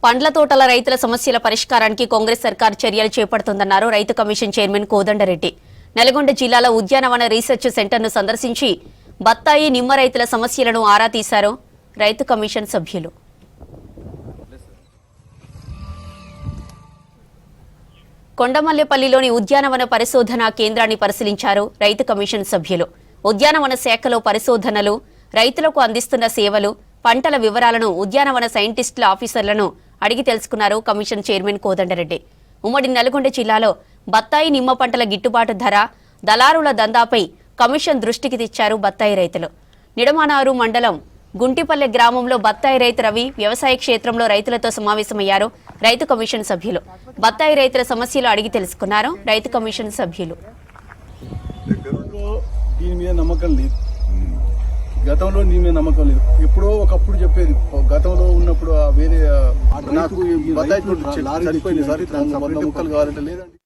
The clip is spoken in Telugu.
పండ్ల తోటల రైతుల సమస్యల పరిష్కారానికి కాంగ్రెస్ సర్కార్ చర్యలు చేపడుతుందన్నారు రైతు కమిషన్ చైర్మన్ కోదండరెడ్డి. నల్గొండ జిల్లాలో ఉద్యానవన రీసెర్చ్ సెంటర్ను సందర్శించి బత్తాయి, నిమ్మ రైతుల సమస్యలను ఆరా తీశారు రైతు కమిషన్ సభ్యులు. కొండమల్లేపల్లిలోని ఉద్యానవన పరిశోధన కేంద్రాన్ని పరిశీలించారు రైతు కమిషన్ సభ్యులు. ఉద్యానవన శాఖలో పరిశోధనలు, రైతులకు అందిస్తున్న సేవలు, పంటల వివరాలను ఉద్యానవన సైంటిస్టుల ఆఫీసర్లను అడిగి తెలుసుకున్నారు కమిషన్ చైర్మన్ కోదండరెడ్డి. ఉమ్మడి నల్గొండ జిల్లాలో బత్తాయి, నిమ్మ పంటల గిట్టుబాటు ధర, దళారుల దందాపై కమిషన్ దృష్టికి తెచ్చారు బత్తాయి రైతులు. నిడమనారు మండలం గుంటిపల్లె గ్రామంలో బత్తాయి రైతు రవి వ్యవసాయ క్షేత్రంలో రైతులతో సమావేశమయ్యారు రైతు కమిషన్ సభ్యులు. బత్తాయి రైతుల సమస్యలు అడిగి తెలుసుకున్నారు రైతు కమిషన్ సభ్యులు. దీని మీద నమ్మకం లేదు, గతంలో నీ మీద నమ్మకం లేదు. ఎప్పుడో ఒకప్పుడు చెప్పేది, గతంలో ఉన్నప్పుడు వేరే నాకు బత్తాయి చనిపోయింది సార్, 100 ముక్కలు కావాలంటే లేదండి.